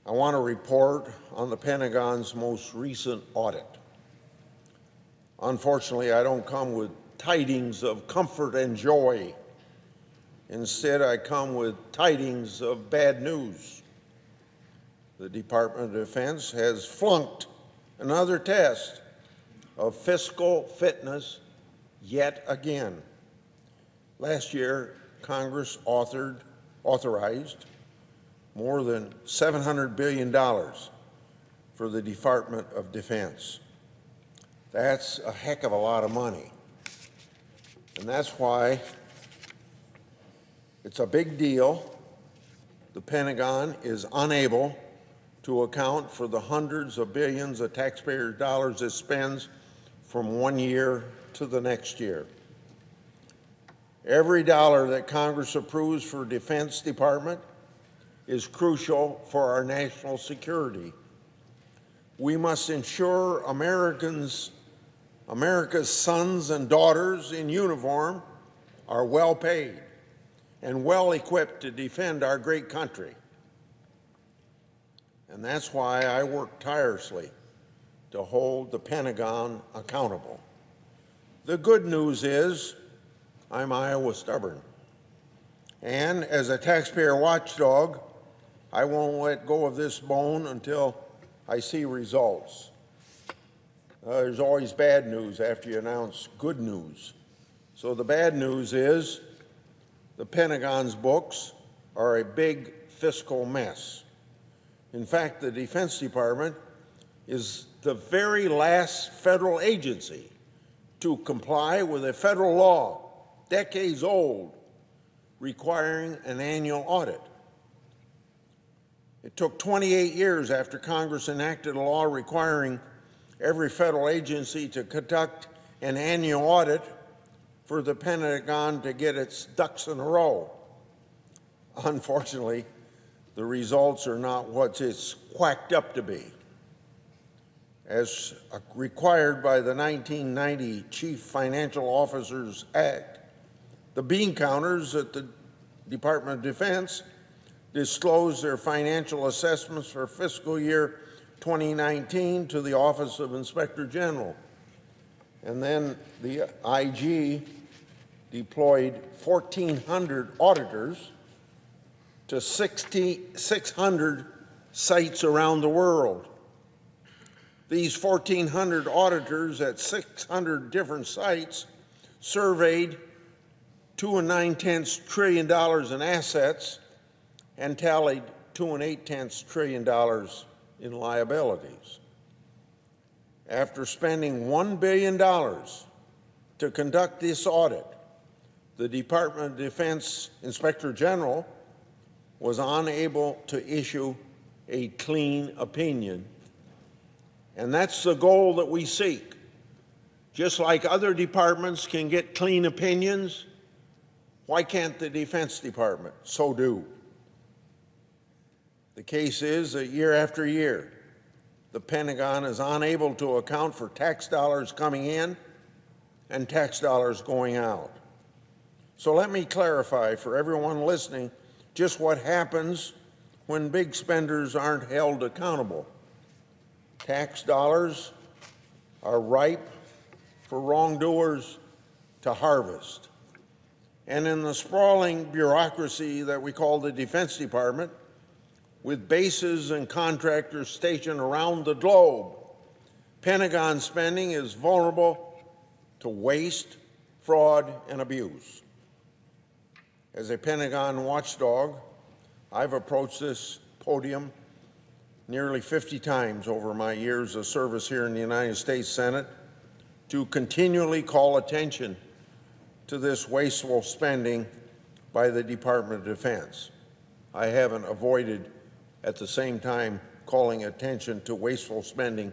I want to report on the Pentagon's most recent audit. Unfortunately, I don't come with tidings of comfort and joy. Instead, I come with tidings of bad news. The Department of Defense has flunked another test of fiscal fitness yet again. Last year, Congress authorized more than $700 billion for the Department of Defense. That's a heck of a lot of money. And that's why it's a big deal. The Pentagon is unable to account for the hundreds of billions of taxpayer dollars it spends from one year to the next year. Every dollar that Congress approves for Defense Department is crucial for our national security. We must ensure America's sons and daughters in uniform are well paid and well equipped to defend our great country. And that's why I work tirelessly to hold the Pentagon accountable. The good news is I'm Iowa stubborn. And as a taxpayer watchdog, I won't let go of this bone until I see results. There's always bad news after you announce good news. So the bad news is the Pentagon's books are a big fiscal mess. In fact, the Defense Department is the very last federal agency to comply with a federal law, decades old, requiring an annual audit. It took 28 years after Congress enacted a law requiring every federal agency to conduct an annual audit for the Pentagon to get its ducks in a row. Unfortunately, the results are not what it's quacked up to be. As required by the 1990 Chief Financial Officers Act, the bean counters at the Department of Defense disclose their financial assessments for fiscal year 2019 to the Office of Inspector General. And then the IG deployed 1,400 auditors to 600 sites around the world. These 1,400 auditors at 600 different sites surveyed $2.9 trillion in assets and tallied $2.8 trillion in liabilities. After spending $1 billion to conduct this audit, the Department of Defense Inspector General was unable to issue a clean opinion. And that's the goal that we seek. Just like other departments can get clean opinions, why can't the Defense Department so do? The case is that year after year, the Pentagon is unable to account for tax dollars coming in and tax dollars going out. So let me clarify for everyone listening just what happens when big spenders aren't held accountable. Tax dollars are ripe for wrongdoers to harvest. And in the sprawling bureaucracy that we call the Defense Department, with bases and contractors stationed around the globe, Pentagon spending is vulnerable to waste, fraud, and abuse. As a Pentagon watchdog, I've approached this podium nearly 50 times over my years of service here in the United States Senate to continually call attention to this wasteful spending by the Department of Defense. I haven't avoided at the same time calling attention to wasteful spending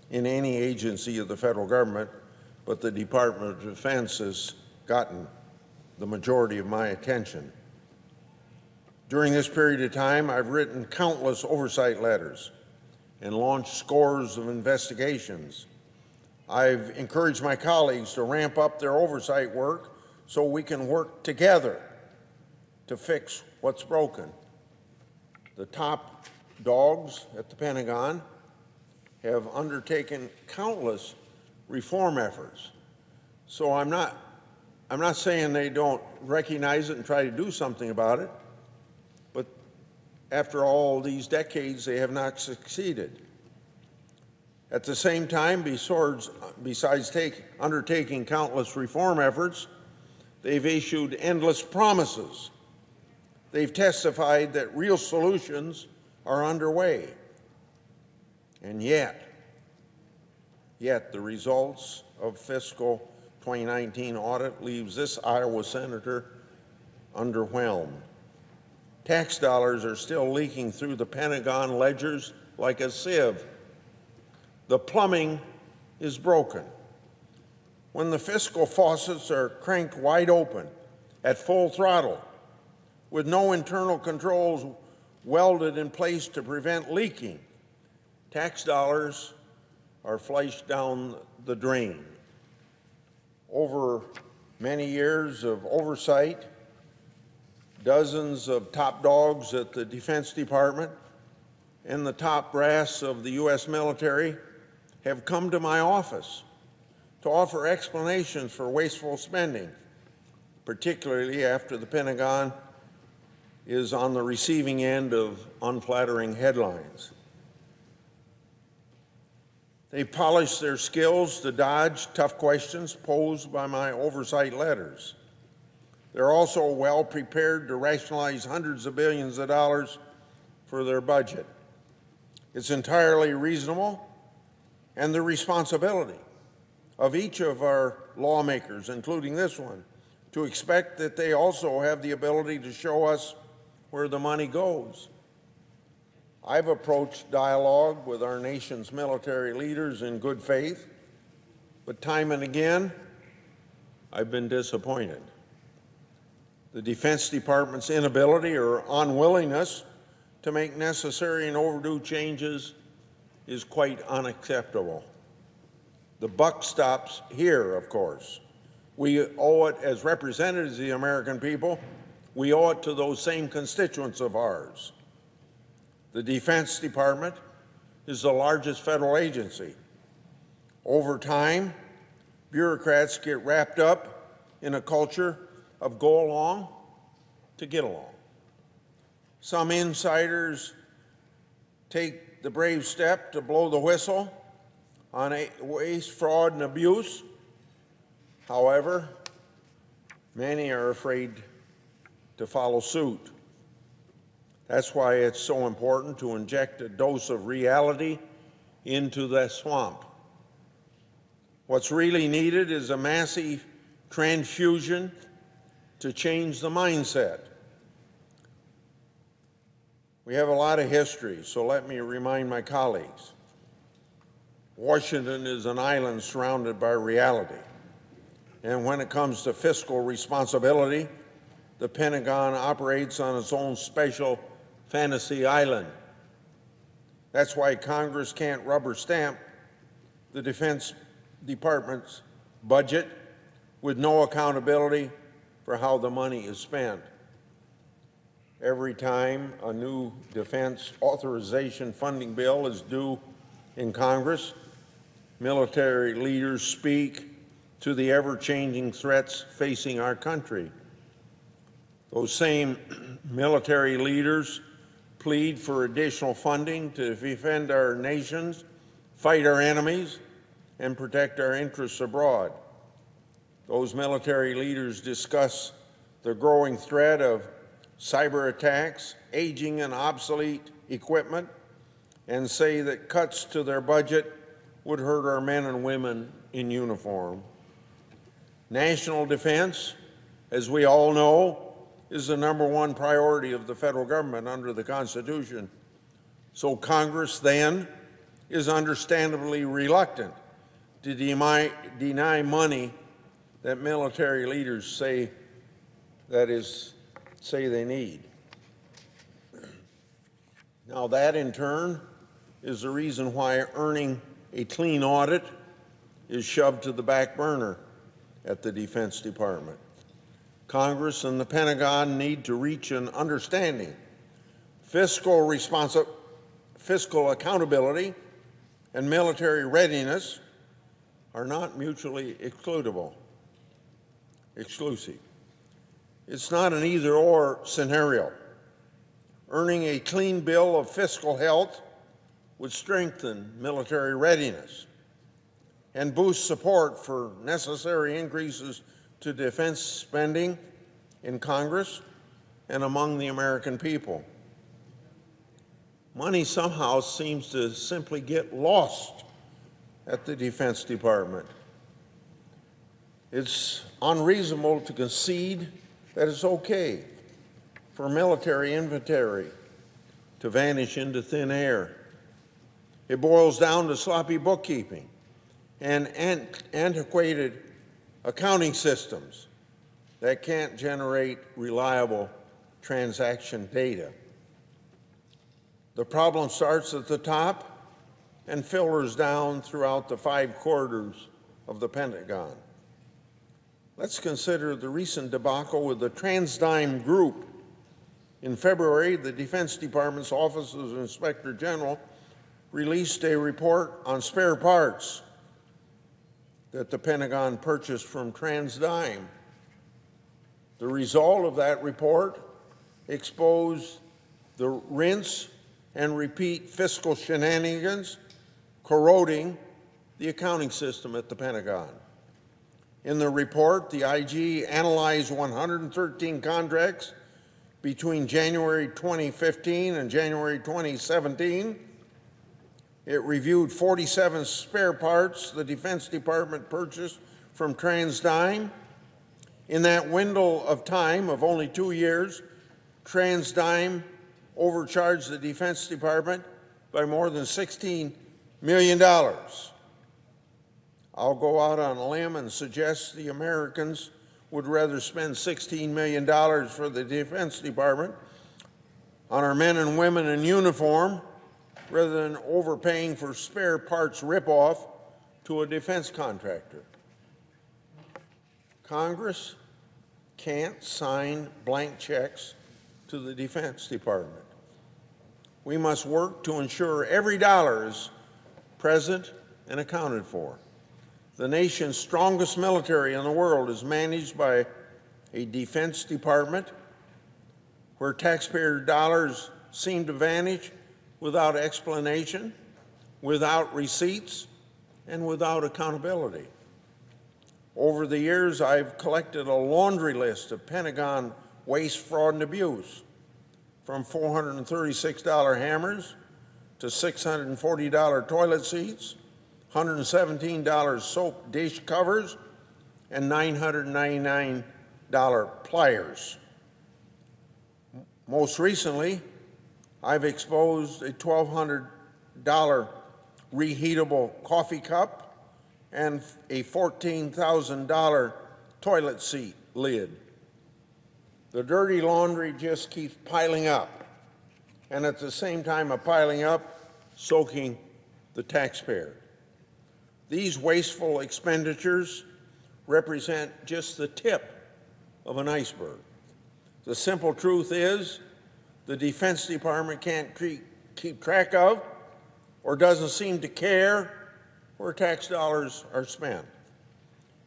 in any agency of the federal government, but the Department of Defense has gotten the majority of my attention. During this period of time, I've written countless oversight letters and launched scores of investigations. I've encouraged my colleagues to ramp up their oversight work so we can work together to fix what's broken. The top dogs at the Pentagon have undertaken countless reform efforts. So I'm not saying they don't recognize it and try to do something about it, but after all these decades, they have not succeeded. At the same time, besides undertaking countless reform efforts, they've issued endless promises. They've testified that real solutions are underway. And yet the results of fiscal 2019 audit leaves this Iowa senator underwhelmed. Tax dollars are still leaking through the Pentagon ledgers like a sieve. The plumbing is broken. When the fiscal faucets are cranked wide open at full throttle, with no internal controls welded in place to prevent leaking, tax dollars are flushed down the drain. Over many years of oversight, dozens of top dogs at the Defense Department and the top brass of the U.S. military have come to my office to offer explanations for wasteful spending, particularly after the Pentagon is on the receiving end of unflattering headlines. They polish their skills to dodge tough questions posed by my oversight letters. They're also well prepared to rationalize hundreds of billions of dollars for their budget. It's entirely reasonable and the responsibility of each of our lawmakers, including this one, to expect that they also have the ability to show us where the money goes. I've approached dialogue with our nation's military leaders in good faith, but time and again, I've been disappointed. The Defense Department's inability or unwillingness to make necessary and overdue changes is quite unacceptable. The buck stops here, of course. We owe it as representatives of the American people. We owe it to those same constituents of ours. The Defense Department is the largest federal agency. Over time, bureaucrats get wrapped up in a culture of go along to get along. Some insiders take the brave step to blow the whistle on waste, fraud, and abuse. However, many are afraid to follow suit. That's why it's so important to inject a dose of reality into the swamp. What's really needed is a massive transfusion to change the mindset. We have a lot of history, so let me remind my colleagues. Washington is an island surrounded by reality. And when it comes to fiscal responsibility, the Pentagon operates on its own special fantasy island. That's why Congress can't rubber stamp the Defense Department's budget with no accountability for how the money is spent. Every time a new defense authorization funding bill is due in Congress, military leaders speak to the ever-changing threats facing our country. Those same military leaders plead for additional funding to defend our nations, fight our enemies, and protect our interests abroad. Those military leaders discuss the growing threat of cyber attacks, aging and obsolete equipment, and say that cuts to their budget would hurt our men and women in uniform. National defense, as we all know, is the #1 priority of the federal government under the Constitution. So Congress then is understandably reluctant to deny money that military leaders say they need. Now that in turn is the reason why earning a clean audit is shoved to the back burner at the Defense Department. Congress and the Pentagon need to reach an understanding. Fiscal fiscal accountability and military readiness are not mutually exclusive. It's not an either-or scenario. Earning a clean bill of fiscal health would strengthen military readiness and boost support for necessary increases to defense spending in Congress and among the American people. Money somehow seems to simply get lost at the Defense Department. It's unreasonable to concede that it's okay for military inventory to vanish into thin air. It boils down to sloppy bookkeeping and antiquated accounting systems that can't generate reliable transaction data. The problem starts at the top and filters down throughout the 5 corridors of the Pentagon. Let's consider the recent debacle with the TransDigm Group. In February, the Defense Department's Office of the Inspector General released a report on spare parts that the Pentagon purchased from TransDigm. The result of that report exposed the rinse and repeat fiscal shenanigans corroding the accounting system at the Pentagon. In the report, the IG analyzed 113 contracts between January 2015 and January 2017. It reviewed 47 spare parts the Defense Department purchased from TransDigm. In that window of time of only 2 years, TransDigm overcharged the Defense Department by more than $16 million. I'll go out on a limb and suggest the Americans would rather spend $16 million for the Defense Department on our men and women in uniform rather than overpaying for spare parts ripoff to a defense contractor. Congress can't sign blank checks to the Defense Department. We must work to ensure every dollar is present and accounted for. The nation's strongest military in the world is managed by a Defense Department where taxpayer dollars seem to vanish without explanation, without receipts, and without accountability. Over the years, I've collected a laundry list of Pentagon waste, fraud, and abuse, from $436 hammers to $640 toilet seats, $117 soap dish covers, and $999 pliers. Most recently, I've exposed a $1,200 reheatable coffee cup and a $14,000 toilet seat lid. The dirty laundry just keeps piling up, and at the same time of piling up, soaking the taxpayer. These wasteful expenditures represent just the tip of an iceberg. The simple truth is the Defense Department can't keep track of or doesn't seem to care where tax dollars are spent.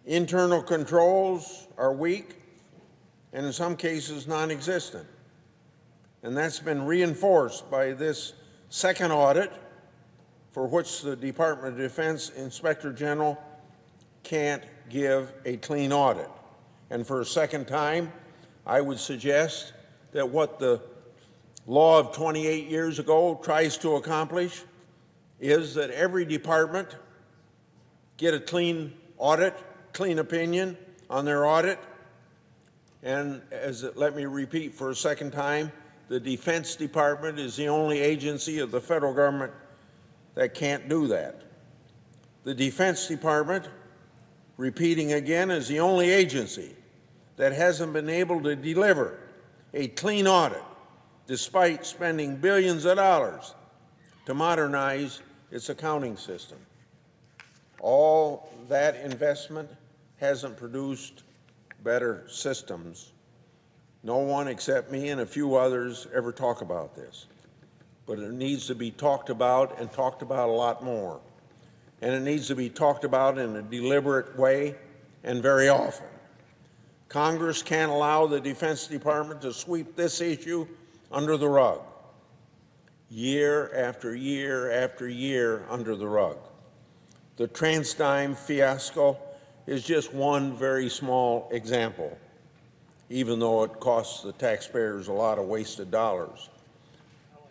Internal controls are weak and in some cases non-existent. And that's been reinforced by this second audit for which the Department of Defense Inspector General can't give a clean audit. And for a second time, I would suggest that what the law of 28 years ago tries to accomplish is that every department get a clean audit, clean opinion on their audit. And let me repeat for a second time, the Defense Department is the only agency of the federal government that can't do that. The Defense Department, repeating again, is the only agency that hasn't been able to deliver a clean audit despite spending billions of dollars to modernize its accounting system. All that investment hasn't produced better systems. No one except me and a few others ever talk about this. but it needs to be talked about and talked about a lot more. And it needs to be talked about in a deliberate way and very often. Congress can't allow the Defense Department to sweep this issue under the rug, year after year after year under the rug. The TransDigm fiasco is just one very small example, even though it costs the taxpayers a lot of wasted dollars.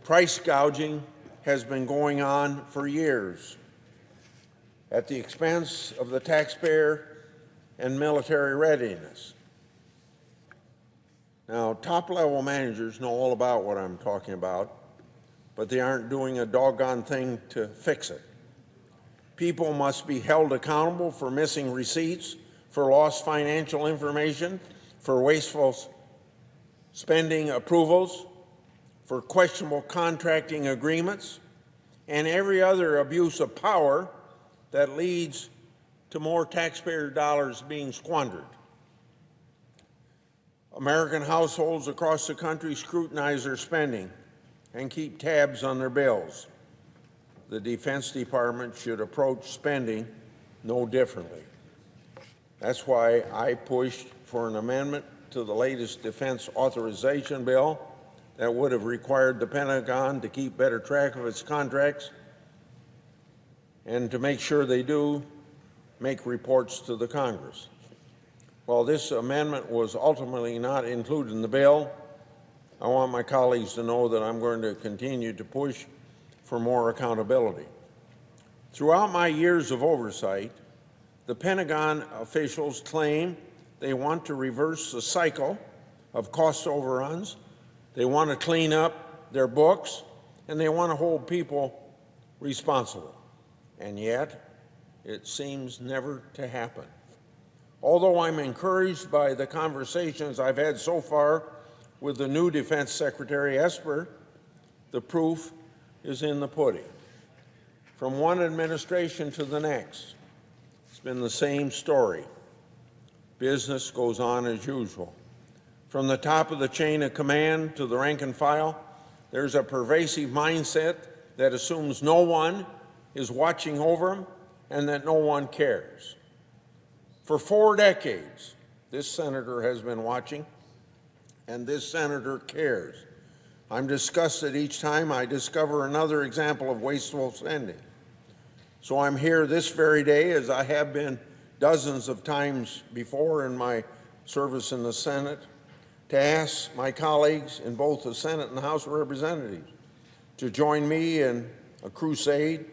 Price gouging has been going on for years at the expense of the taxpayer and military readiness. Now, top-level managers know all about what I'm talking about, but they aren't doing a doggone thing to fix it. People must be held accountable for missing receipts, for lost financial information, for wasteful spending approvals, for questionable contracting agreements, and every other abuse of power that leads to more taxpayer dollars being squandered. American households across the country scrutinize their spending and keep tabs on their bills. The Defense Department should approach spending no differently. That's why I pushed for an amendment to the latest defense authorization bill that would have required the Pentagon to keep better track of its contracts and to make sure they do make reports to the Congress. While this amendment was ultimately not included in the bill, I want my colleagues to know that I'm going to continue to push for more accountability. Throughout my years of oversight, the Pentagon officials claim they want to reverse the cycle of cost overruns, they want to clean up their books, and they want to hold people responsible. And yet, it seems never to happen. Although I'm encouraged by the conversations I've had so far with the new Defense Secretary Esper, the proof is in the pudding. From one administration to the next, it's been the same story. Business goes on as usual. From the top of the chain of command to the rank and file, there's a pervasive mindset that assumes no one is watching over them and that no one cares. For 4 decades, this senator has been watching, and this senator cares. I'm disgusted each time I discover another example of wasteful spending. So I'm here this very day, as I have been dozens of times before in my service in the Senate, to ask my colleagues in both the Senate and the House of Representatives to join me in a crusade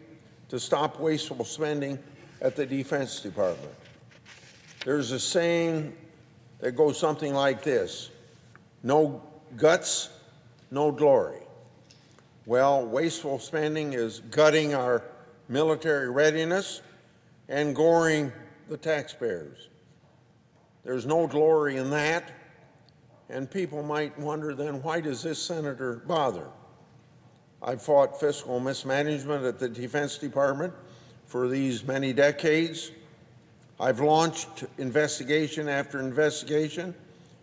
to stop wasteful spending at the Defense Department. There's a saying that goes something like this: no guts, no glory. Well, wasteful spending is gutting our military readiness and goring the taxpayers. There's no glory in that, and people might wonder then, why does this senator bother? I've fought fiscal mismanagement at the Defense Department for these many decades. I've launched investigation after investigation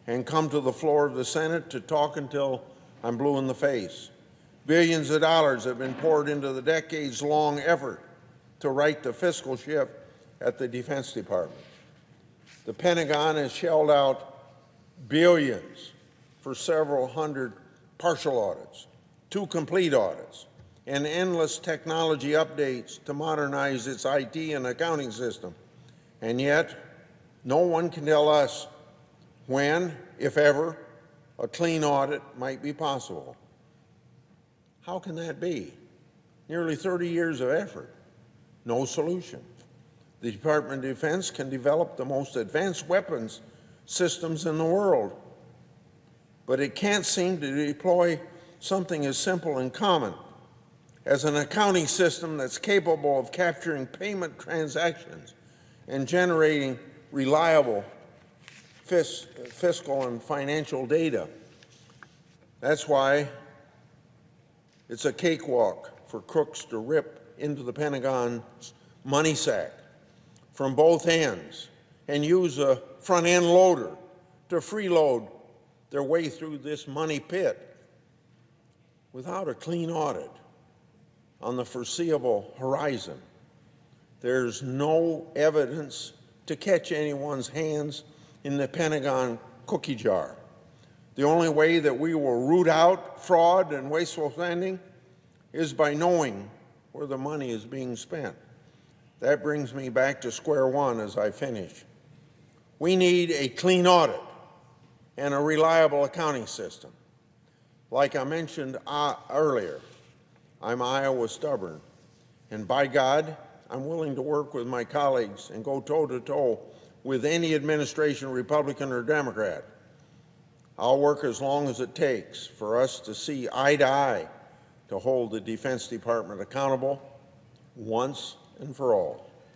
and come to the floor of the Senate to talk until I'm blue in the face. Billions of dollars have been poured into the decades-long effort to right the fiscal ship at the Defense Department. The Pentagon has shelled out billions for several hundred partial audits, 2 complete audits, and endless technology updates to modernize its IT and accounting system. And yet, no one can tell us when, if ever, a clean audit might be possible. How can that be? Nearly 30 years of effort, no solution. The Department of Defense can develop the most advanced weapons systems in the world, but it can't seem to deploy something as simple and common as an accounting system that's capable of capturing payment transactions and generating reliable fiscal and financial data. That's why it's a cakewalk for crooks to rip into the Pentagon's money sack from both ends and use a front-end loader to freeload their way through this money pit. Without a clean audit on the foreseeable horizon, there's no evidence to catch anyone's hands in the Pentagon cookie jar. The only way that we will root out fraud and wasteful spending is by knowing where the money is being spent. That brings me back to square one as I finish. We need a clean audit and a reliable accounting system. Like I mentioned earlier, I'm Iowa stubborn, and by God, I'm willing to work with my colleagues and go toe-to-toe with any administration, Republican or Democrat. I'll work as long as it takes for us to see eye to eye to hold the Defense Department accountable once and for all.